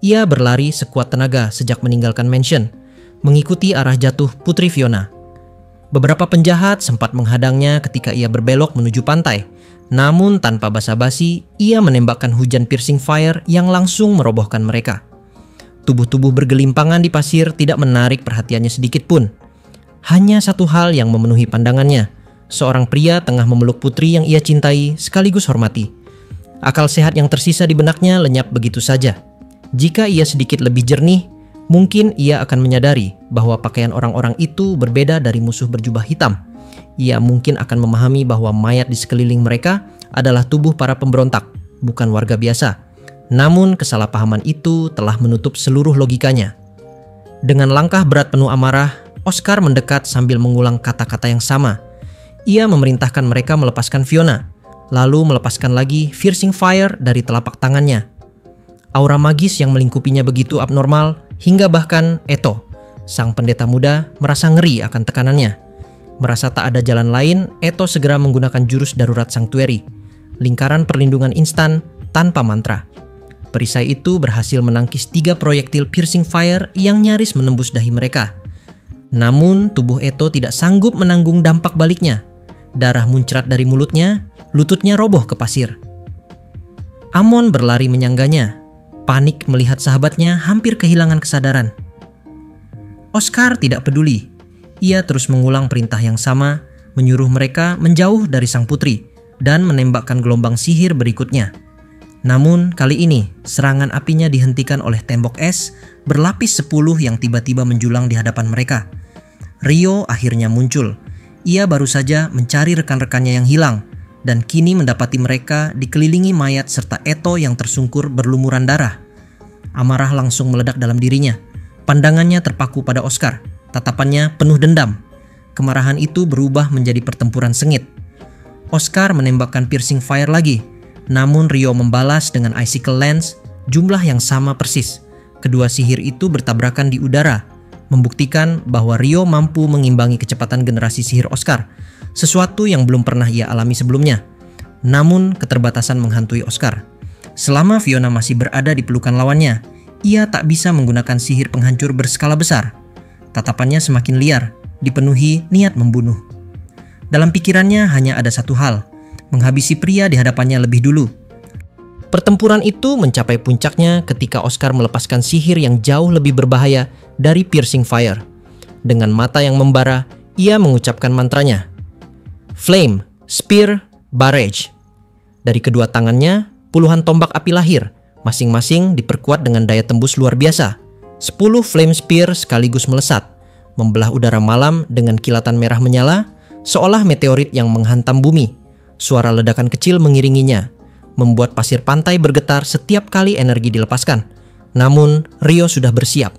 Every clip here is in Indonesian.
Ia berlari sekuat tenaga sejak meninggalkan mansion, mengikuti arah jatuh Putri Fiona. Beberapa penjahat sempat menghadangnya ketika ia berbelok menuju pantai. Namun tanpa basa-basi, ia menembakkan hujan piercing fire yang langsung merobohkan mereka. Tubuh-tubuh bergelimpangan di pasir tidak menarik perhatiannya sedikit pun. Hanya satu hal yang memenuhi pandangannya. Seorang pria tengah memeluk putri yang ia cintai sekaligus hormati. Akal sehat yang tersisa di benaknya lenyap begitu saja. Jika ia sedikit lebih jernih, mungkin ia akan menyadari bahwa pakaian orang-orang itu berbeda dari musuh berjubah hitam. Ia mungkin akan memahami bahwa mayat di sekeliling mereka adalah tubuh para pemberontak, bukan warga biasa. Namun kesalahpahaman itu telah menutup seluruh logikanya. Dengan langkah berat penuh amarah, Oscar mendekat sambil mengulang kata-kata yang sama. Ia memerintahkan mereka melepaskan Fiona, lalu melepaskan lagi piercing fire dari telapak tangannya. Aura magis yang melingkupinya begitu abnormal hingga bahkan Eto, sang pendeta muda, merasa ngeri akan tekanannya. Merasa tak ada jalan lain, Eto segera menggunakan jurus darurat Sanctuary, lingkaran perlindungan instan tanpa mantra. Perisai itu berhasil menangkis 3 proyektil piercing fire yang nyaris menembus dahi mereka. Namun tubuh Eto tidak sanggup menanggung dampak baliknya. Darah muncrat dari mulutnya, lututnya roboh ke pasir. Amon berlari menyangganya, panik melihat sahabatnya hampir kehilangan kesadaran. Oscar tidak peduli. Ia terus mengulang perintah yang sama, menyuruh mereka menjauh dari sang putri dan menembakkan gelombang sihir berikutnya. Namun kali ini serangan apinya dihentikan oleh tembok es berlapis 10 yang tiba-tiba menjulang di hadapan mereka. Rio akhirnya muncul. Ia baru saja mencari rekan-rekannya yang hilang dan kini mendapati mereka dikelilingi mayat serta Eto yang tersungkur berlumuran darah. Amarah langsung meledak dalam dirinya. Pandangannya terpaku pada Oscar. Tatapannya penuh dendam. Kemarahan itu berubah menjadi pertempuran sengit. Oscar menembakkan piercing fire lagi. Namun Rio membalas dengan icicle lance, jumlah yang sama persis. Kedua sihir itu bertabrakan di udara, membuktikan bahwa Rio mampu mengimbangi kecepatan generasi sihir Oscar, sesuatu yang belum pernah ia alami sebelumnya. Namun keterbatasan menghantui Oscar. Selama Fiona masih berada di pelukan lawannya, ia tak bisa menggunakan sihir penghancur berskala besar. Tatapannya semakin liar, dipenuhi niat membunuh. Dalam pikirannya hanya ada satu hal, menghabisi pria di hadapannya lebih dulu. Pertempuran itu mencapai puncaknya ketika Oscar melepaskan sihir yang jauh lebih berbahaya dari piercing fire. Dengan mata yang membara, ia mengucapkan mantranya. Flame, Spear, Barrage. Dari kedua tangannya, puluhan tombak api lahir, masing-masing diperkuat dengan daya tembus luar biasa. 10 flame spear sekaligus melesat, membelah udara malam dengan kilatan merah menyala, seolah meteorit yang menghantam bumi. Suara ledakan kecil mengiringinya, membuat pasir pantai bergetar setiap kali energi dilepaskan. Namun, Rio sudah bersiap.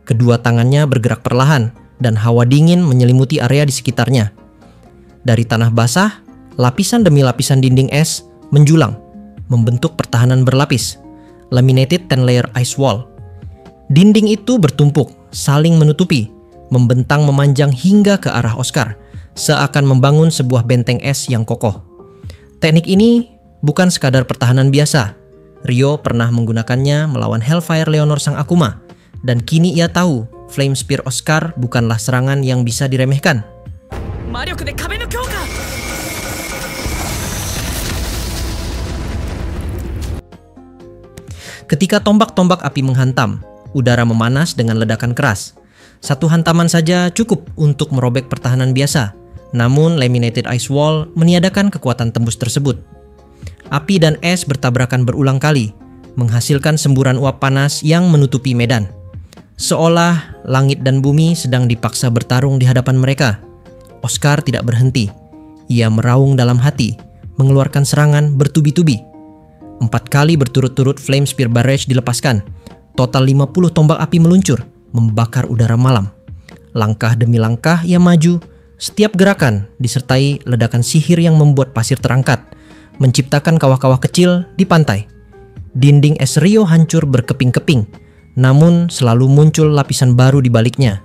Kedua tangannya bergerak perlahan, dan hawa dingin menyelimuti area di sekitarnya. Dari tanah basah, lapisan demi lapisan dinding es menjulang, membentuk pertahanan berlapis, laminated 10-layer ice wall. Dinding itu bertumpuk, saling menutupi, membentang memanjang hingga ke arah Oscar, seakan membangun sebuah benteng es yang kokoh. Teknik ini bukan sekadar pertahanan biasa. Rio pernah menggunakannya melawan Hellfire Leonor sang Akuma, dan kini ia tahu Flame Spear Oscar bukanlah serangan yang bisa diremehkan. Ketika tombak-tombak api menghantam, udara memanas dengan ledakan keras. Satu hantaman saja cukup untuk merobek pertahanan biasa. Namun laminated ice wall meniadakan kekuatan tembus tersebut. Api dan es bertabrakan berulang kali, menghasilkan semburan uap panas yang menutupi medan. Seolah langit dan bumi sedang dipaksa bertarung di hadapan mereka. Oscar tidak berhenti. Ia meraung dalam hati, mengeluarkan serangan bertubi-tubi. 4 kali berturut-turut Flame Spear Barrage dilepaskan. Total 50 tombak api meluncur, membakar udara malam. Langkah demi langkah ia maju, setiap gerakan disertai ledakan sihir yang membuat pasir terangkat, menciptakan kawah-kawah kecil di pantai. Dinding es Rio hancur berkeping-keping, namun selalu muncul lapisan baru di baliknya.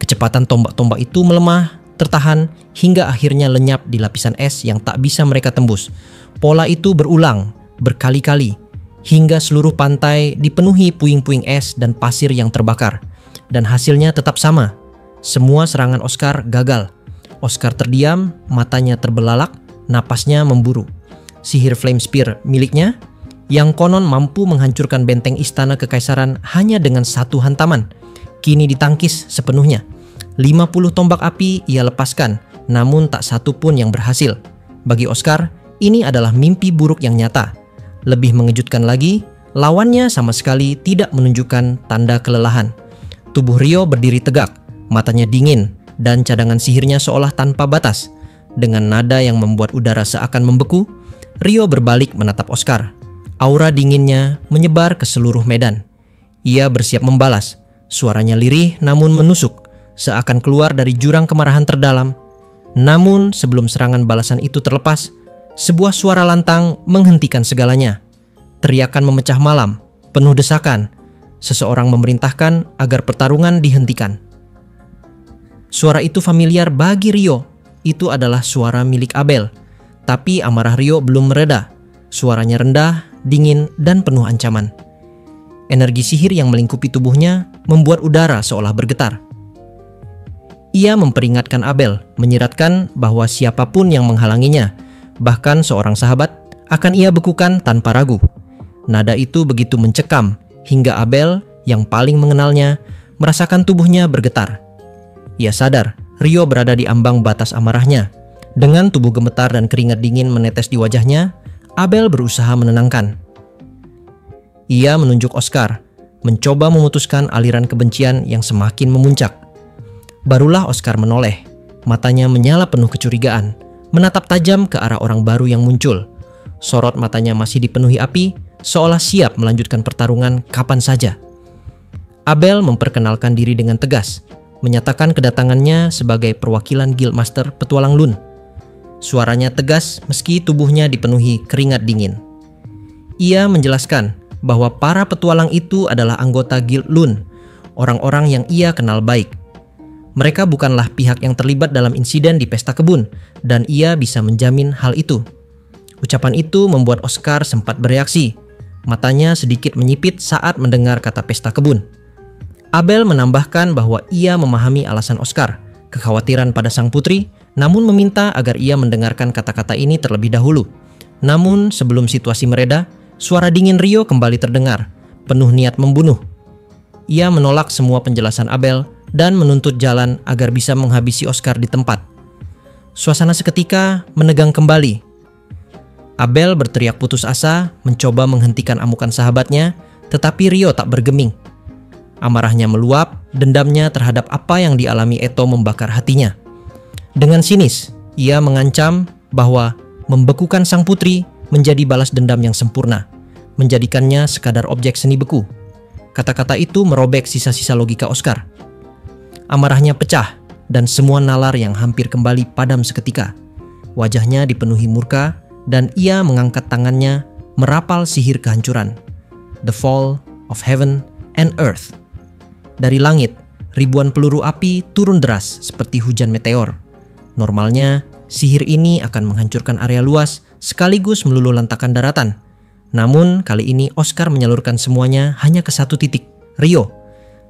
Kecepatan tombak-tombak itu melemah, tertahan, hingga akhirnya lenyap di lapisan es yang tak bisa mereka tembus. Pola itu berulang, berkali-kali. hingga seluruh pantai dipenuhi puing-puing es dan pasir yang terbakar. Dan hasilnya tetap sama. Semua serangan Oscar gagal. Oscar terdiam, matanya terbelalak, napasnya memburu. Sihir Flame Spear miliknya, yang konon mampu menghancurkan benteng istana kekaisaran hanya dengan satu hantaman, kini ditangkis sepenuhnya. 50 tombak api ia lepaskan, namun tak satu pun yang berhasil. Bagi Oscar, ini adalah mimpi buruk yang nyata. Lebih mengejutkan lagi, lawannya sama sekali tidak menunjukkan tanda kelelahan. Tubuh Rio berdiri tegak, matanya dingin, dan cadangan sihirnya seolah tanpa batas. Dengan nada yang membuat udara seakan membeku, Rio berbalik menatap Oscar. Aura dinginnya menyebar ke seluruh medan. Ia bersiap membalas. Suaranya lirih namun menusuk, seakan keluar dari jurang kemarahan terdalam. Namun sebelum serangan balasan itu terlepas, sebuah suara lantang menghentikan segalanya. Teriakan memecah malam, penuh desakan. Seseorang memerintahkan agar pertarungan dihentikan. Suara itu familiar bagi Rio. Itu adalah suara milik Abel. Tapi amarah Rio belum mereda. Suaranya rendah, dingin, dan penuh ancaman. Energi sihir yang melingkupi tubuhnya membuat udara seolah bergetar. Ia memperingatkan Abel, menyiratkan bahwa siapapun yang menghalanginya, bahkan seorang sahabat, akan ia bekukan tanpa ragu. Nada itu begitu mencekam, hingga Abel yang paling mengenalnya merasakan tubuhnya bergetar. Ia sadar Rio berada di ambang batas amarahnya. Dengan tubuh gemetar dan keringat dingin menetes di wajahnya, Abel berusaha menenangkan. Ia menunjuk Oscar, mencoba memutuskan aliran kebencian yang semakin memuncak. Barulah Oscar menoleh, matanya menyala penuh kecurigaan, menatap tajam ke arah orang baru yang muncul. Sorot matanya masih dipenuhi api, seolah siap melanjutkan pertarungan kapan saja. Abel memperkenalkan diri dengan tegas, menyatakan kedatangannya sebagai perwakilan Guildmaster Petualang Lun. Suaranya tegas meski tubuhnya dipenuhi keringat dingin. Ia menjelaskan bahwa para petualang itu adalah anggota Guild Lun, orang-orang yang ia kenal baik. Mereka bukanlah pihak yang terlibat dalam insiden di pesta kebun, dan ia bisa menjamin hal itu. Ucapan itu membuat Oscar sempat bereaksi. Matanya sedikit menyipit saat mendengar kata pesta kebun. Abel menambahkan bahwa ia memahami alasan Oscar, kekhawatiran pada sang putri, namun meminta agar ia mendengarkan kata-kata ini terlebih dahulu. Namun sebelum situasi mereda, suara dingin Rio kembali terdengar, penuh niat membunuh. Ia menolak semua penjelasan Abel dan menuntut jalan agar bisa menghabisi Oscar di tempat. Suasana seketika menegang kembali. Abel berteriak putus asa, mencoba menghentikan amukan sahabatnya, tetapi Rio tak bergeming. Amarahnya meluap, dendamnya terhadap apa yang dialami Eto membakar hatinya. Dengan sinis, ia mengancam bahwa membekukan sang putri menjadi balas dendam yang sempurna, menjadikannya sekadar objek seni beku. Kata-kata itu merobek sisa-sisa logika Oscar. Amarahnya pecah, dan semua nalar yang hampir kembali padam seketika. Wajahnya dipenuhi murka, dan ia mengangkat tangannya merapal sihir kehancuran. The Fall of Heaven and Earth. Dari langit, ribuan peluru api turun deras seperti hujan meteor. Normalnya, sihir ini akan menghancurkan area luas sekaligus meluluhlantakkan daratan. Namun, kali ini Oscar menyalurkan semuanya hanya ke satu titik, Rio.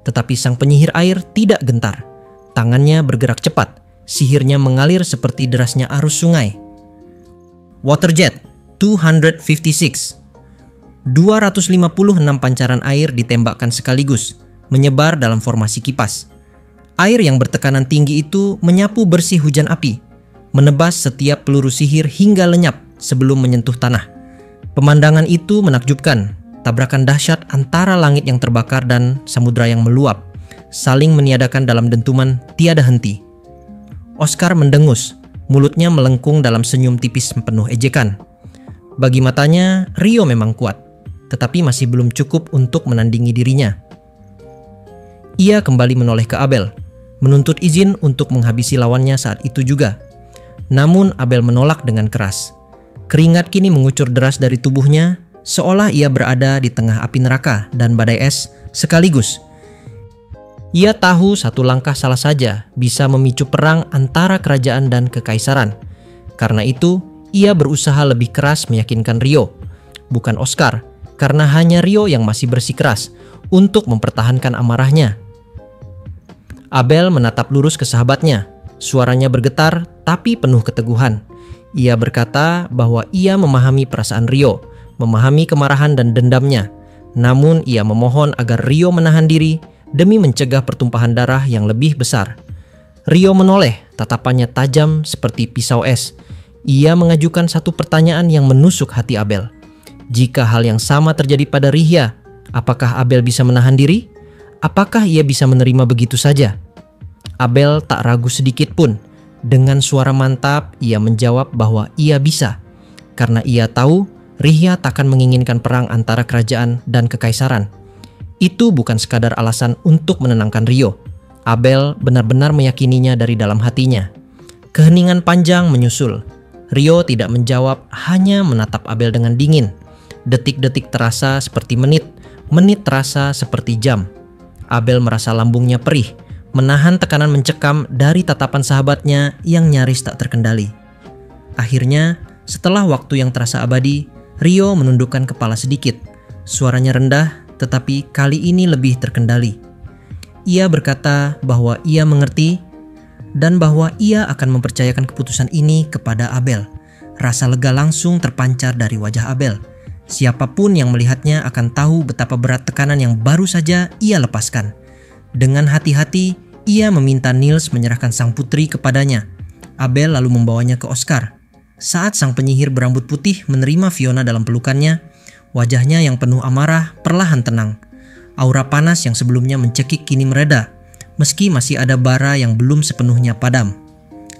Tetapi sang penyihir air tidak gentar. Tangannya bergerak cepat, sihirnya mengalir seperti derasnya arus sungai. Water Jet 256. 256 pancaran air ditembakkan sekaligus, menyebar dalam formasi kipas. Air yang bertekanan tinggi itu menyapu bersih hujan api, menebas setiap peluru sihir hingga lenyap sebelum menyentuh tanah. Pemandangan itu menakjubkan, tabrakan dahsyat antara langit yang terbakar dan samudra yang meluap, saling meniadakan dalam dentuman tiada henti. Oscar mendengus, mulutnya melengkung dalam senyum tipis penuh ejekan. Bagi matanya, Rio memang kuat, tetapi masih belum cukup untuk menandingi dirinya. Ia kembali menoleh ke Abel, menuntut izin untuk menghabisi lawannya saat itu juga. Namun Abel menolak dengan keras. Keringat kini mengucur deras dari tubuhnya, seolah ia berada di tengah api neraka dan badai es sekaligus. Ia tahu satu langkah salah saja bisa memicu perang antara kerajaan dan kekaisaran. Karena itu, ia berusaha lebih keras meyakinkan Rio, bukan Oscar, karena hanya Rio yang masih bersikeras untuk mempertahankan amarahnya. Abel menatap lurus ke sahabatnya. Suaranya bergetar tapi penuh keteguhan. Ia berkata bahwa ia memahami perasaan Rio, memahami kemarahan dan dendamnya. Namun ia memohon agar Rio menahan diri demi mencegah pertumpahan darah yang lebih besar. Rio menoleh, tatapannya tajam seperti pisau es. Ia mengajukan satu pertanyaan yang menusuk hati Abel. Jika hal yang sama terjadi pada Rihya, apakah Abel bisa menahan diri? Apakah ia bisa menerima begitu saja? Abel tak ragu sedikit pun. Dengan suara mantap, ia menjawab bahwa ia bisa. Karena ia tahu Rihya takkan menginginkan perang antara kerajaan dan kekaisaran. Itu bukan sekadar alasan untuk menenangkan Rio. Abel benar-benar meyakininya dari dalam hatinya. Keheningan panjang menyusul. Rio tidak menjawab, hanya menatap Abel dengan dingin. Detik-detik terasa seperti menit, menit terasa seperti jam. Abel merasa lambungnya perih, menahan tekanan mencekam dari tatapan sahabatnya yang nyaris tak terkendali. Akhirnya, setelah waktu yang terasa abadi, Rio menundukkan kepala sedikit. Suaranya rendah, tetapi kali ini lebih terkendali. Ia berkata bahwa ia mengerti dan bahwa ia akan mempercayakan keputusan ini kepada Abel. Rasa lega langsung terpancar dari wajah Abel. Siapapun yang melihatnya akan tahu betapa berat tekanan yang baru saja ia lepaskan. Dengan hati-hati, ia meminta Niels menyerahkan sang putri kepadanya. Abel lalu membawanya ke Oscar. Saat sang penyihir berambut putih menerima Fiona dalam pelukannya, wajahnya yang penuh amarah perlahan tenang. Aura panas yang sebelumnya mencekik kini mereda, meski masih ada bara yang belum sepenuhnya padam.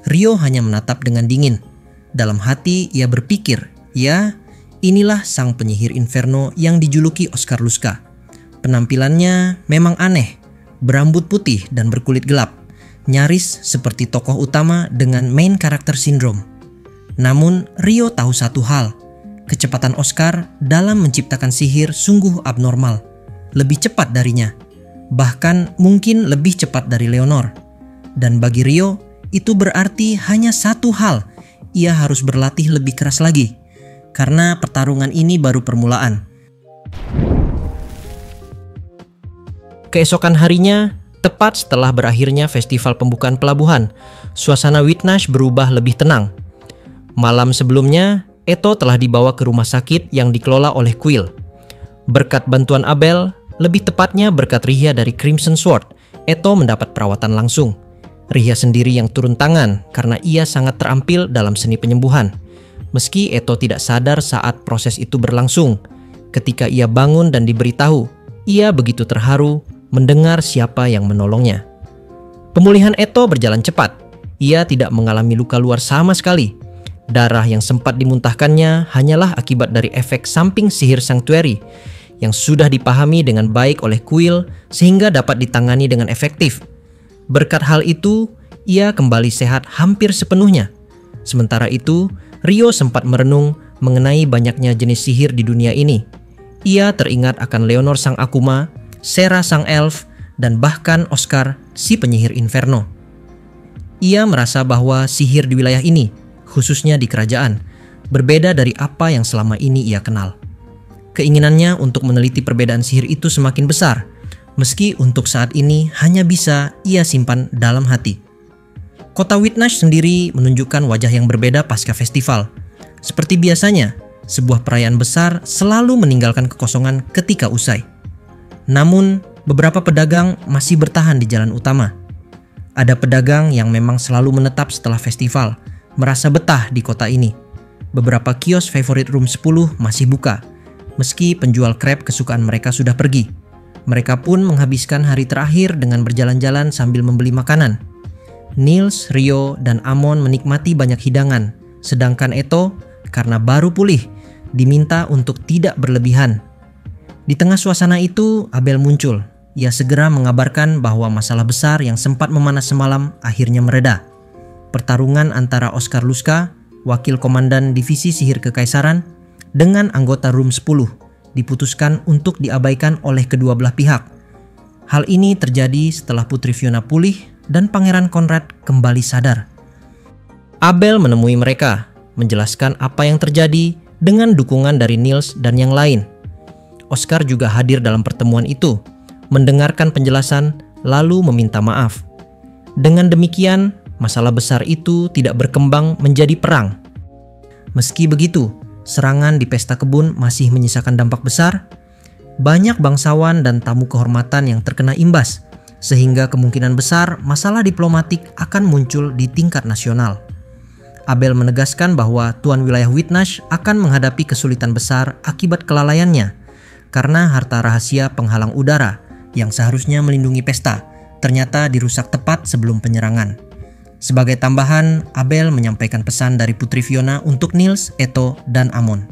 Rio hanya menatap dengan dingin. Dalam hati ia berpikir, ya, inilah sang penyihir Inferno yang dijuluki Oscar Luzca. Penampilannya memang aneh, berambut putih dan berkulit gelap, nyaris seperti tokoh utama dengan main karakter sindrom. Namun Rio tahu satu hal, kecepatan Oscar dalam menciptakan sihir sungguh abnormal, lebih cepat darinya, bahkan mungkin lebih cepat dari Leonor. Dan bagi Rio, itu berarti hanya satu hal, ia harus berlatih lebih keras lagi, karena pertarungan ini baru permulaan. Keesokan harinya, tepat setelah berakhirnya festival pembukaan pelabuhan, suasana Whitnash berubah lebih tenang. Malam sebelumnya, Eto telah dibawa ke rumah sakit yang dikelola oleh Quill. Berkat bantuan Abel, lebih tepatnya berkat Rihya dari Crimson Sword, Eto mendapat perawatan langsung. Rihya sendiri yang turun tangan karena ia sangat terampil dalam seni penyembuhan. Meski Eto tidak sadar saat proses itu berlangsung, ketika ia bangun dan diberitahu, ia begitu terharu mendengar siapa yang menolongnya. Pemulihan Eto berjalan cepat. Ia tidak mengalami luka luar sama sekali. Darah yang sempat dimuntahkannya hanyalah akibat dari efek samping sihir Sanctuary yang sudah dipahami dengan baik oleh Quill sehingga dapat ditangani dengan efektif. Berkat hal itu, ia kembali sehat hampir sepenuhnya. Sementara itu, Rio sempat merenung mengenai banyaknya jenis sihir di dunia ini. Ia teringat akan Leonor sang Akuma, Sera sang elf, dan bahkan Oscar si penyihir Inferno. Ia merasa bahwa sihir di wilayah ini, khususnya di kerajaan, berbeda dari apa yang selama ini ia kenal. Keinginannya untuk meneliti perbedaan sihir itu semakin besar, meski untuk saat ini hanya bisa ia simpan dalam hati. Kota Whitnash sendiri menunjukkan wajah yang berbeda pasca festival. Seperti biasanya, sebuah perayaan besar selalu meninggalkan kekosongan ketika usai. Namun, beberapa pedagang masih bertahan di jalan utama. Ada pedagang yang memang selalu menetap setelah festival, merasa betah di kota ini. Beberapa kios Favorite Room 10 masih buka, meski penjual krep kesukaan mereka sudah pergi. Mereka pun menghabiskan hari terakhir dengan berjalan-jalan sambil membeli makanan. Niels, Rio, dan Amon menikmati banyak hidangan, sedangkan Eto, karena baru pulih, diminta untuk tidak berlebihan. Di tengah suasana itu, Abel muncul. Ia segera mengabarkan bahwa masalah besar yang sempat memanas semalam akhirnya mereda. Pertarungan antara Oscar Luzca, wakil komandan divisi sihir kekaisaran, dengan anggota Room 10 diputuskan untuk diabaikan oleh kedua belah pihak. Hal ini terjadi setelah Putri Fiona pulih dan Pangeran Conrad kembali sadar. Abel menemui mereka, menjelaskan apa yang terjadi dengan dukungan dari Niels dan yang lain. Oscar juga hadir dalam pertemuan itu, mendengarkan penjelasan, lalu meminta maaf. Dengan demikian, masalah besar itu tidak berkembang menjadi perang. Meski begitu, serangan di pesta kebun masih menyisakan dampak besar. Banyak bangsawan dan tamu kehormatan yang terkena imbas, sehingga kemungkinan besar masalah diplomatik akan muncul di tingkat nasional. Abel menegaskan bahwa Tuan Wilayah Whitnash akan menghadapi kesulitan besar akibat kelalaiannya, karena harta rahasia penghalang udara yang seharusnya melindungi pesta ternyata dirusak tepat sebelum penyerangan. Sebagai tambahan, Abel menyampaikan pesan dari Putri Fiona untuk Niels, Eto, dan Amon.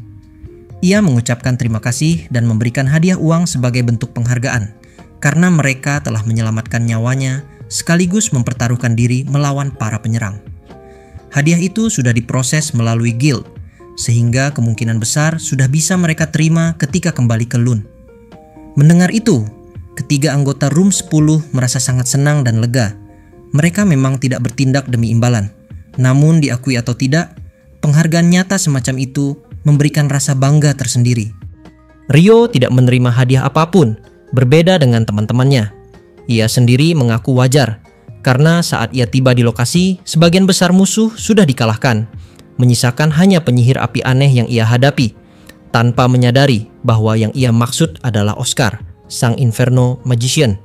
Ia mengucapkan terima kasih dan memberikan hadiah uang sebagai bentuk penghargaan karena mereka telah menyelamatkan nyawanya sekaligus mempertaruhkan diri melawan para penyerang. Hadiah itu sudah diproses melalui guild, sehingga kemungkinan besar sudah bisa mereka terima ketika kembali ke Lune. Mendengar itu, ketiga anggota Room 10 merasa sangat senang dan lega. Mereka memang tidak bertindak demi imbalan. Namun diakui atau tidak, penghargaan nyata semacam itu memberikan rasa bangga tersendiri. Rio tidak menerima hadiah apapun, berbeda dengan teman-temannya. Ia sendiri mengaku wajar, karena saat ia tiba di lokasi, sebagian besar musuh sudah dikalahkan, menyisakan hanya penyihir api aneh yang ia hadapi, tanpa menyadari bahwa yang ia maksud adalah Oscar, sang Inferno Magician.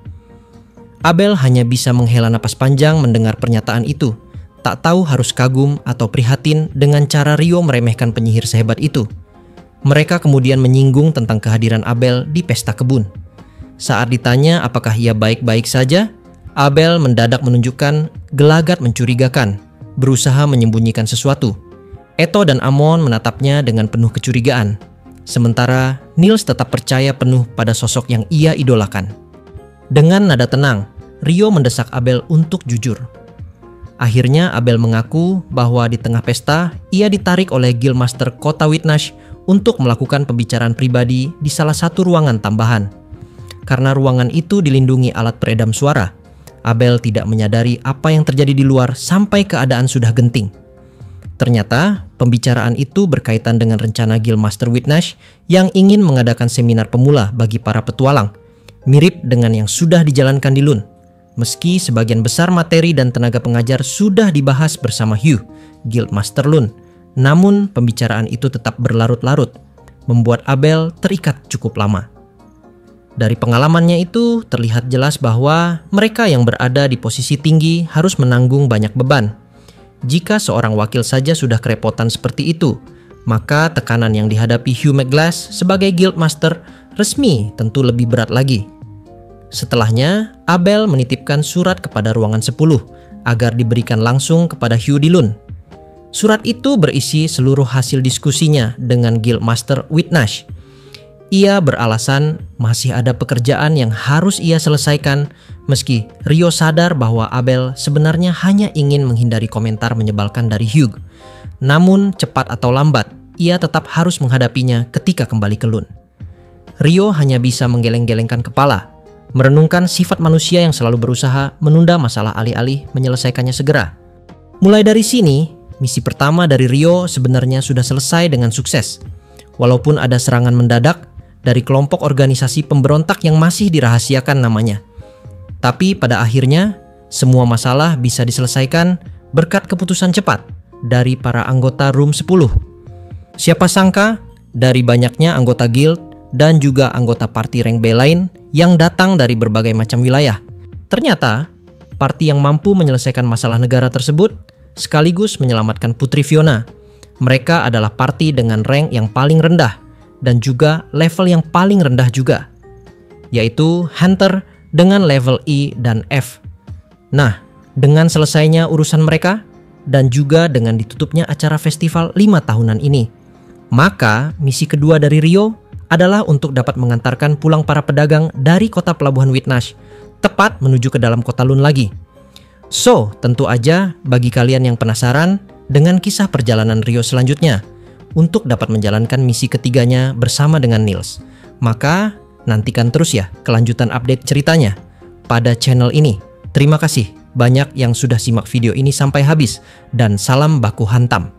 Abel hanya bisa menghela napas panjang mendengar pernyataan itu, tak tahu harus kagum atau prihatin dengan cara Rio meremehkan penyihir sehebat itu. Mereka kemudian menyinggung tentang kehadiran Abel di pesta kebun. Saat ditanya apakah ia baik-baik saja, Abel mendadak menunjukkan gelagat mencurigakan, berusaha menyembunyikan sesuatu. Eto dan Amon menatapnya dengan penuh kecurigaan. Sementara Niels tetap percaya penuh pada sosok yang ia idolakan. Dengan nada tenang, Rio mendesak Abel untuk jujur. Akhirnya Abel mengaku bahwa di tengah pesta, ia ditarik oleh Guildmaster Kota Whitnash untuk melakukan pembicaraan pribadi di salah satu ruangan tambahan. Karena ruangan itu dilindungi alat peredam suara, Abel tidak menyadari apa yang terjadi di luar sampai keadaan sudah genting. Ternyata, pembicaraan itu berkaitan dengan rencana Guildmaster Whitnash yang ingin mengadakan seminar pemula bagi para petualang, mirip dengan yang sudah dijalankan di Lune. Meski sebagian besar materi dan tenaga pengajar sudah dibahas bersama Hugh, Guildmaster Lune, namun pembicaraan itu tetap berlarut-larut, membuat Abel terikat cukup lama. Dari pengalamannya itu, terlihat jelas bahwa mereka yang berada di posisi tinggi harus menanggung banyak beban. Jika seorang wakil saja sudah kerepotan seperti itu, maka tekanan yang dihadapi Hugh McGlass sebagai Guildmaster resmi tentu lebih berat lagi. Setelahnya, Abel menitipkan surat kepada ruangan 10 agar diberikan langsung kepada Hugh di Lune. Surat itu berisi seluruh hasil diskusinya dengan Guildmaster Whitnash. Ia beralasan masih ada pekerjaan yang harus ia selesaikan, meski Rio sadar bahwa Abel sebenarnya hanya ingin menghindari komentar menyebalkan dari Hugh. Namun cepat atau lambat, ia tetap harus menghadapinya ketika kembali ke Lune. Rio hanya bisa menggeleng-gelengkan kepala, merenungkan sifat manusia yang selalu berusaha menunda masalah alih-alih menyelesaikannya segera. Mulai dari sini, misi pertama dari Rio sebenarnya sudah selesai dengan sukses. Walaupun ada serangan mendadak dari kelompok organisasi pemberontak yang masih dirahasiakan namanya. Tapi pada akhirnya, semua masalah bisa diselesaikan berkat keputusan cepat dari para anggota Room 10. Siapa sangka, dari banyaknya anggota guild dan juga anggota parti rank B lain yang datang dari berbagai macam wilayah. Ternyata, parti yang mampu menyelesaikan masalah negara tersebut sekaligus menyelamatkan Putri Fiona. Mereka adalah parti dengan rank yang paling rendah dan juga level yang paling rendah juga, yaitu Hunter dengan level E dan F. Nah, dengan selesainya urusan mereka dan juga dengan ditutupnya acara festival 5 tahunan ini, maka misi kedua dari Rio adalah untuk dapat mengantarkan pulang para pedagang dari kota pelabuhan Whitnash tepat menuju ke dalam kota Lune lagi. So, tentu aja bagi kalian yang penasaran dengan kisah perjalanan Rio selanjutnya untuk dapat menjalankan misi ketiganya bersama dengan Niels, maka nantikan terus ya kelanjutan update ceritanya pada channel ini. Terima kasih banyak yang sudah simak video ini sampai habis, dan salam baku hantam.